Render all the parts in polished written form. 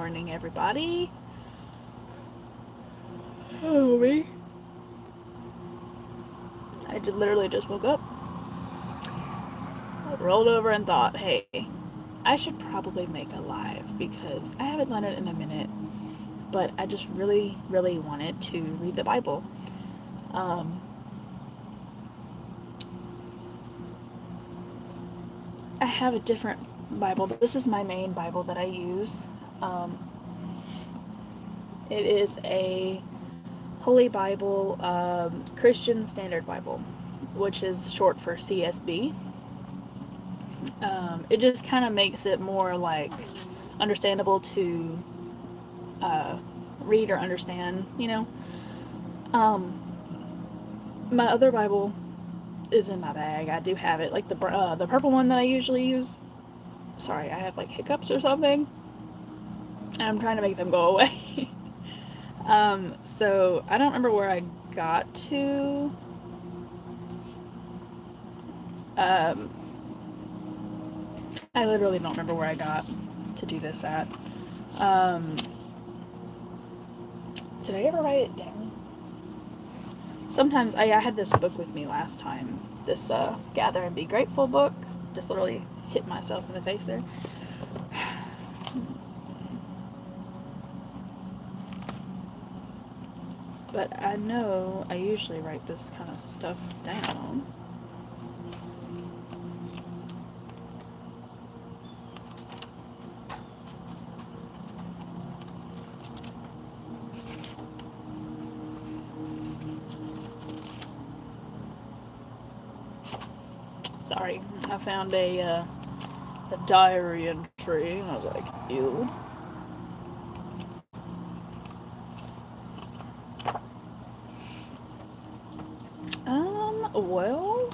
morning, everybody. Oh, me. I literally just woke up, rolled over, and thought, hey, I should probably make a live because I haven't done it in a minute, but I just really, really wanted to read the Bible. I have a different Bible. This is my main Bible that I use. It is a Holy Bible, Christian Standard Bible, which is short for CSB. It just kind of makes it more like understandable to read or understand, you know. My other Bible is in my bag. I do have it, like the purple one that I usually use. Sorry, I have like hiccups or something, and I'm trying to make them go away. So I don't remember where I got to. I literally don't remember where I got to do this at. Did I ever write it down? Sometimes I had this book with me last time. This Gather and Be Grateful book. Just literally hit myself in the face there. But I know I usually write this kind of stuff down. Sorry, I found a diary entry, and I was like, ew. Well,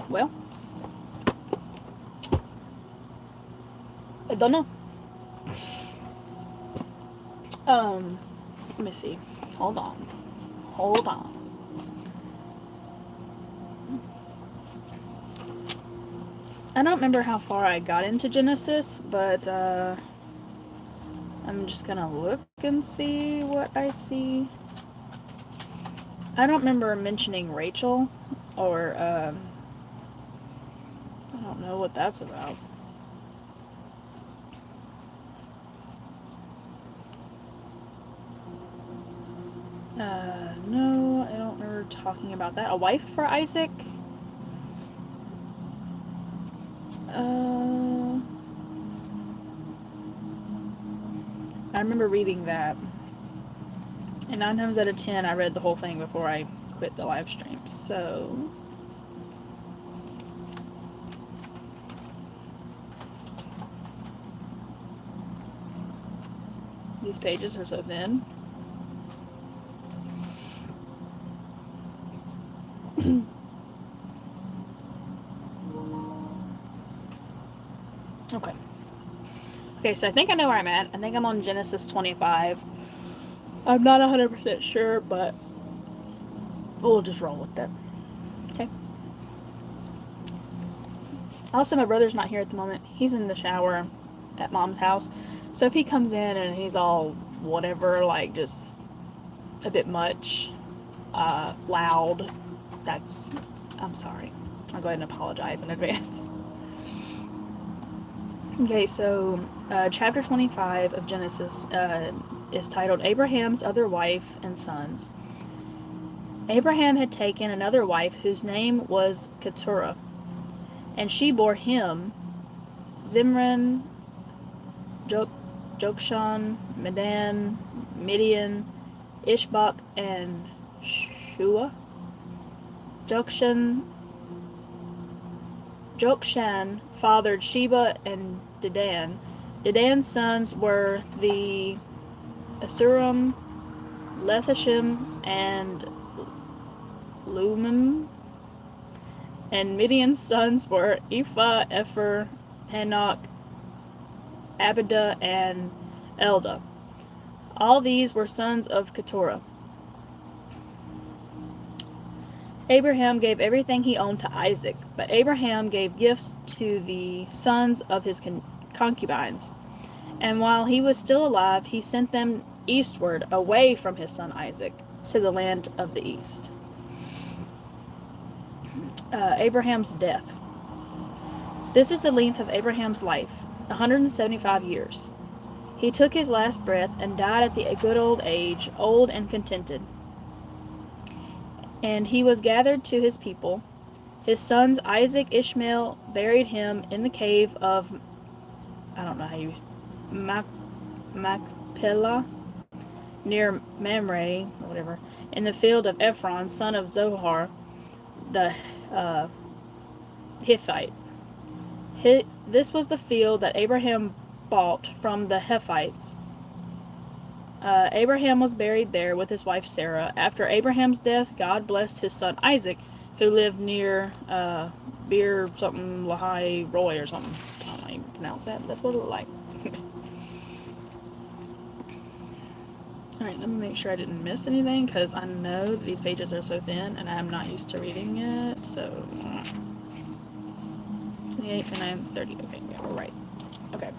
well, I don't know. Let me see. Hold on. I don't remember how far I got into Genesis, but I'm just gonna look and see what I see. I don't remember mentioning Rachel, or I don't know what that's about. No, I don't remember talking about that. A wife for Isaac? I remember reading that. And 9 times out of 10, I read the whole thing before I quit the live stream. So these pages are so thin. Okay, so I think I know where I'm at. I think I'm on Genesis 25. I'm not 100% sure, but we'll just roll with that. Okay. Also, my brother's not here at the moment. He's in the shower at Mom's house. So if he comes in and he's all whatever, like just a bit much, loud, I'm sorry. I'll go ahead and apologize in advance. Okay, so chapter 25 of Genesis is titled Abraham's Other Wife and Sons. Abraham had taken another wife whose name was Keturah, and she bore him Zimran, Jokshan, Medan, Midian, Ishbak, and Shua. Jokshan fathered Sheba and Dedan. Dedan's sons were the Asuram, Lethashim and Lumim. And Midian's sons were Ephah, Epher, Hanok, Abida, and Eldah. All these were sons of Keturah. Abraham gave everything he owned to Isaac, but Abraham gave gifts to the sons of his concubines. And while he was still alive, he sent them eastward, away from his son Isaac, to the land of the east. Abraham's death. This is the length of Abraham's life, 175 years. He took his last breath and died at the good old age, old and contented. And he was gathered to his people. His sons Isaac, Ishmael buried him in the cave of, I don't know how you, Machpelah, near Mamre, or whatever, in the field of Ephron, son of Zohar, the Hittite. This was the field that Abraham bought from the Hephites. Abraham was buried there with his wife Sarah. After Abraham's death, God blessed his son Isaac, who lived near Beer something Lahai Roy or something. I don't know how you pronounce that. That's what it looked like. Alright, let me make sure I didn't miss anything, because I know that these pages are so thin and I'm not used to reading it. So 28, 29, 30. Okay, yeah, we're right. Okay.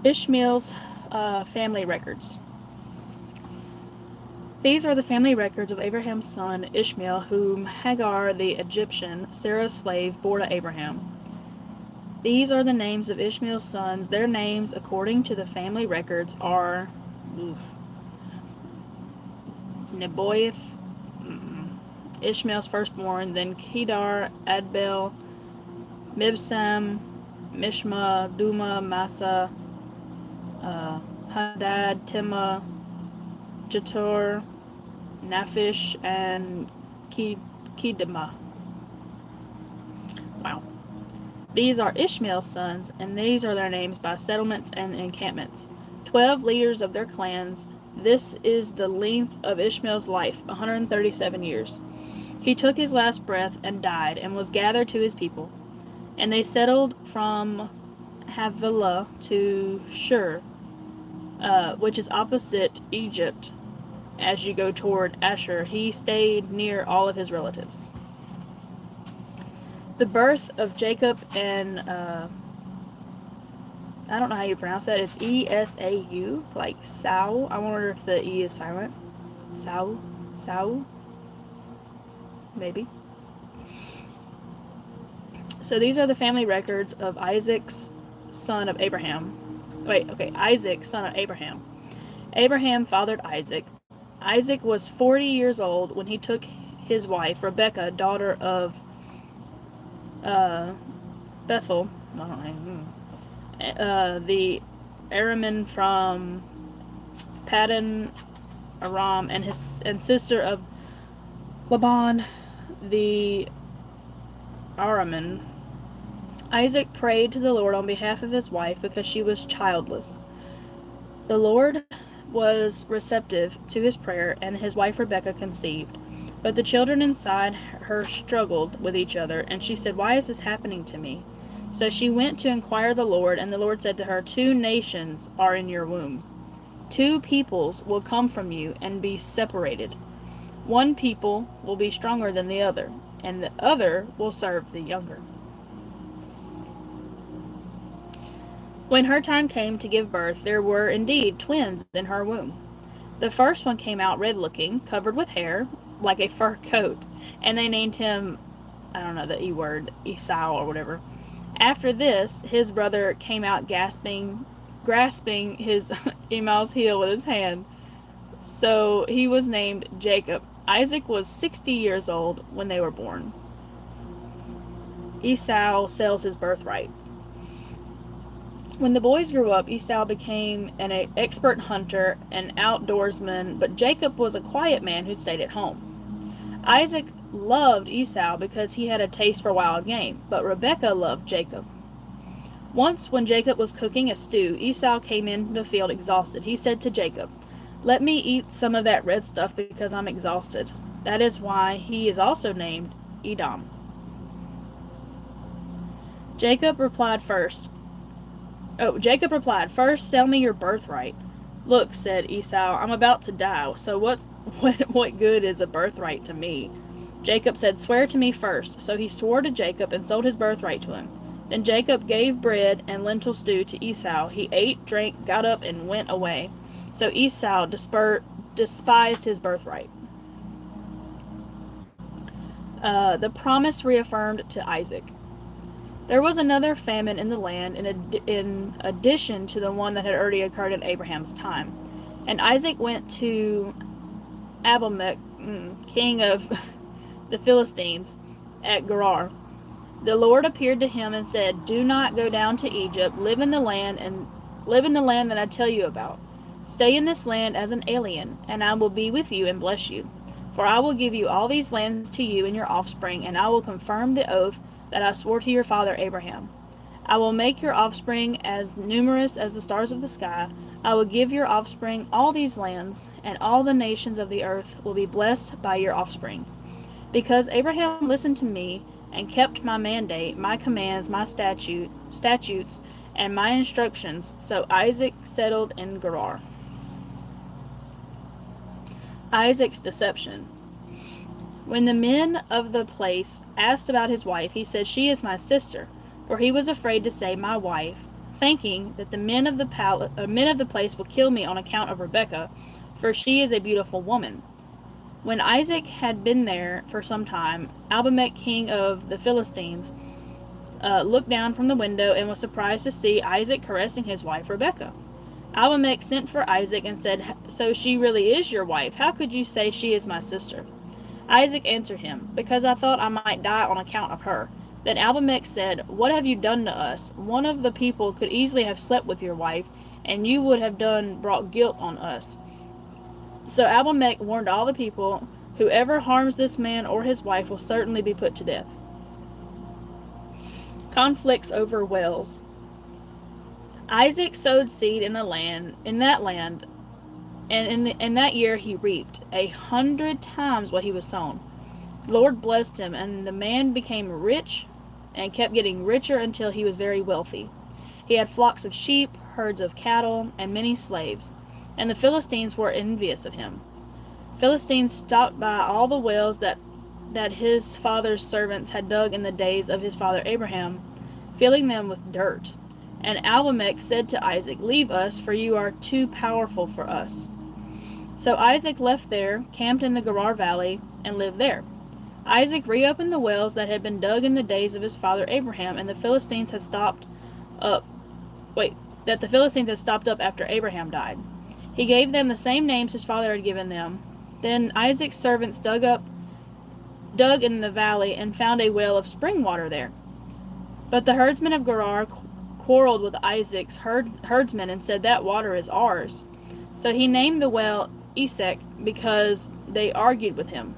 Ishmael's family records. These are the family records of Abraham's son Ishmael, whom Hagar the Egyptian, Sarah's slave, bore to Abraham. These are the names of Ishmael's sons. Their names, according to the family records, are Nebaioth, Ishmael's firstborn, then Kedar, Adbel, Mibsam, Mishma, Duma, Massa, Hadad, Tema, Jetur, Naphish, and Kedema. Wow. These are Ishmael's sons, and these are their names by settlements and encampments. 12 leaders of their clans. This is the length of Ishmael's life, 137 years. He took his last breath and died, and was gathered to his people. And they settled from Havilah to Shur, which is opposite Egypt. As you go toward Asher, he stayed near all of his relatives. The birth of Jacob and I don't know how you pronounce that. It's Esau, like Sau. I wonder if the E is silent. Sau, maybe. So these are the family records of Isaac's son of Abraham. Isaac, son of Abraham. Abraham fathered Isaac. Isaac was 40 years old when he took his wife, Rebekah, daughter of Bethel, I don't know, the Araman from Paddan Aram, and sister of Laban, the Araman. Isaac prayed to the Lord on behalf of his wife because she was childless. The Lord was receptive to his prayer, and his wife Rebekah conceived. But the children inside her struggled with each other, and she said, "Why is this happening to me?" So she went to inquire the Lord, and the Lord said to her, "2 nations are in your womb. 2 peoples will come from you and be separated. One people will be stronger than the other, and the other will serve the younger." When her time came to give birth, there were indeed twins in her womb. The first one came out red-looking, covered with hair, like a fur coat, and they named him, I don't know the E word, Esau or whatever. After this, his brother came out grasping his Esau's heel with his hand. So he was named Jacob. Isaac was 60 years old when they were born. Esau sells his birthright. When the boys grew up, Esau became an expert hunter and outdoorsman, but Jacob was a quiet man who stayed at home. Isaac loved Esau because he had a taste for wild game, but Rebekah loved Jacob. Once, when Jacob was cooking a stew, Esau came into the field exhausted. He said to Jacob, Let me eat some of that red stuff because I'm exhausted. That is why he is also named Edom. Jacob replied, First, sell me your birthright. Look, said Esau, I'm about to die, so what good is a birthright to me? Jacob said, Swear to me first. So he swore to Jacob and sold his birthright to him. Then Jacob gave bread and lentil stew to Esau. He ate, drank, got up, and went away. So Esau despised his birthright. The promise reaffirmed to Isaac. There was another famine in the land in addition to the one that had already occurred in Abraham's time. And Isaac went to Abimelech, king of the Philistines, at Gerar. The Lord appeared to him and said, Do not go down to Egypt. Live in the land that I tell you about. Stay in this land as an alien, and I will be with you and bless you. For I will give you all these lands to you and your offspring, and I will confirm the oath that I swore to your father Abraham. I will make your offspring as numerous as the stars of the sky. I will give your offspring all these lands, and all the nations of the earth will be blessed by your offspring. Because Abraham listened to me and kept my mandate, my commands, my statutes, and my instructions, so Isaac settled in Gerar. Isaac's deception. When the men of the place asked about his wife, he said, She is my sister, for he was afraid to say my wife, thinking that the men of the place will kill me on account of Rebekah, for she is a beautiful woman. When Isaac had been there for some time, Abimelech, king of the Philistines, looked down from the window and was surprised to see Isaac caressing his wife Rebekah. Abimelech sent for Isaac and said, So she really is your wife? How could you say she is my sister? Isaac answered him, Because I thought I might die on account of her. Then Abimelech said, What have you done to us? One of the people could easily have slept with your wife, and you would have brought guilt on us. So Abimelech warned all the people, Whoever harms this man or his wife will certainly be put to death. Conflicts over wells. Isaac sowed seed in that land, and in that year he reaped 100 times what he was sown. The Lord blessed him, and the man became rich and kept getting richer until he was very wealthy. He had flocks of sheep, herds of cattle, and many slaves, and the Philistines were envious of him. Philistines stopped by all the wells that his father's servants had dug in the days of his father Abraham, filling them with dirt. And Abimelech said to Isaac, Leave us, for you are too powerful for us. So Isaac left there, camped in the Gerar valley, and lived there. Isaac reopened the wells that had been dug in the days of his father Abraham, and the Philistines had stopped up after Abraham died. He gave them the same names his father had given them. Then Isaac's servants dug in the valley and found a well of spring water there. But the herdsmen of Gerar quarreled with Isaac's herdsmen and said, That water is ours. So he named the well Esek because they argued with him.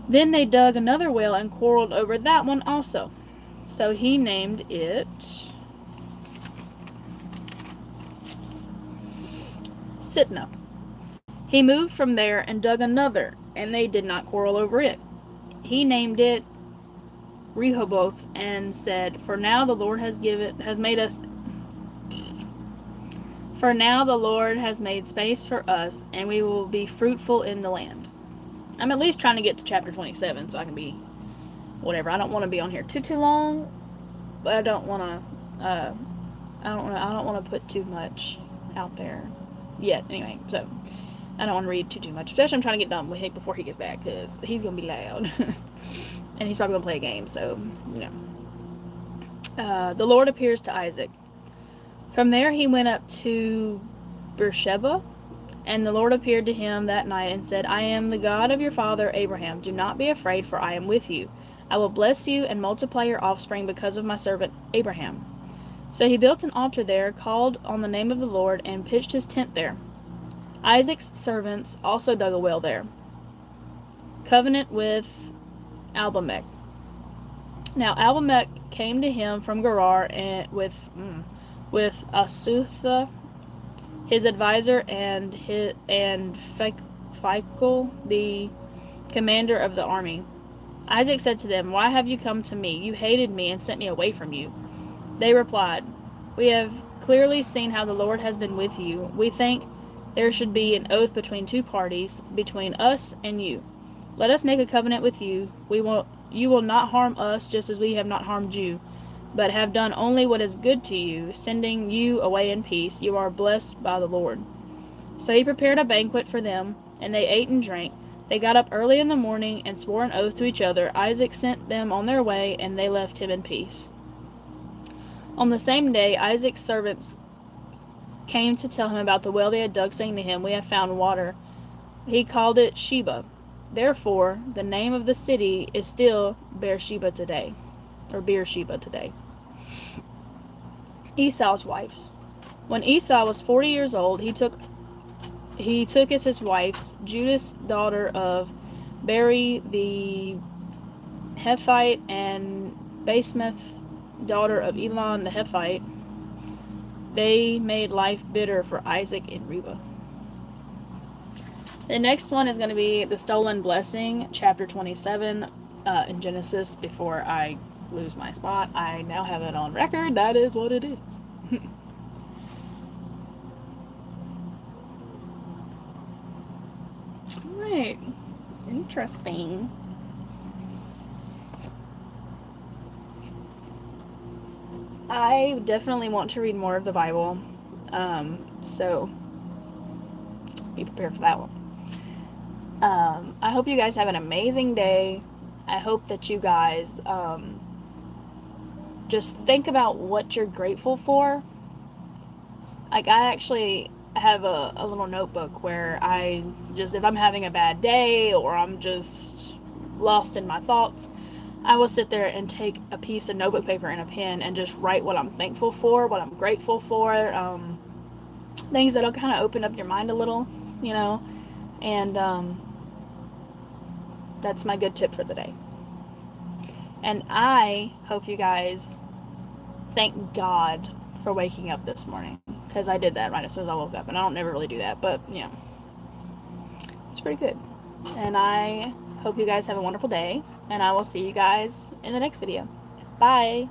Then they dug another well and quarreled over that one also. So he named it Sitnah. He moved from there and dug another, and they did not quarrel over it. He named it Rehoboth and said, For now the Lord has made space for us, and we will be fruitful in the land. I'm at least trying to get to chapter 27 so I can be whatever. I don't want to be on here too long, but I don't want to put too much out there yet. Anyway, so I don't want to read too much, especially I'm trying to get done with him before he gets back, because he's going to be loud. And he's probably going to play a game, so, the Lord appears to Isaac. From there he went up to Beersheba, and the Lord appeared to him that night and said, I am the God of your father Abraham. Do not be afraid, for I am with you. I will bless you and multiply your offspring because of my servant Abraham. So he built an altar there, called on the name of the Lord, and pitched his tent there. Isaac's servants also dug a well there. Covenant with Abimelech. Now Abimelech came to him from Gerar and with Asutha, his advisor, and Phicol, the commander of the army. Isaac said to them, "Why have you come to me? You hated me and sent me away from you." They replied, "We have clearly seen how the Lord has been with you. We think there should be an oath between two parties, between us and you. Let us make a covenant with you. You will not harm us just as we have not harmed you, but have done only what is good to you, sending you away in peace. You are blessed by the Lord." So he prepared a banquet for them, and they ate and drank. They got up early in the morning and swore an oath to each other. Isaac sent them on their way, and they left him in peace. On the same day, Isaac's servants came to tell him about the well they had dug, saying to him, "We have found water." He called it Sheba. Therefore, the name of the city is still Beersheba today, or Beersheba today. Esau's wives. When Esau was 40 years old, he took as his wives Judith, daughter of Beri the Hethite, and Basemath, daughter of Elon the Hethite. They made life bitter for Isaac in Reba. The next one is going to be the stolen blessing, chapter 27 in Genesis. Before I lose my spot, I now have it on record. That is what it is. Alright. Interesting. I definitely want to read more of the Bible. So be prepared for that one. I hope you guys have an amazing day. I hope that you guys just think about what you're grateful for. Like, I actually have a little notebook where I just, if I'm having a bad day or I'm just lost in my thoughts, I will sit there and take a piece of notebook paper and a pen and just write what I'm thankful for, what I'm grateful for, things that'll kind of open up your mind a little, you know, and that's my good tip for the day. And I hope you guys thank God for waking up this morning, because I did that right as soon as I woke up, and I don't never really do that, but, you know, it's pretty good. And I hope you guys have a wonderful day, and I will see you guys in the next video. Bye!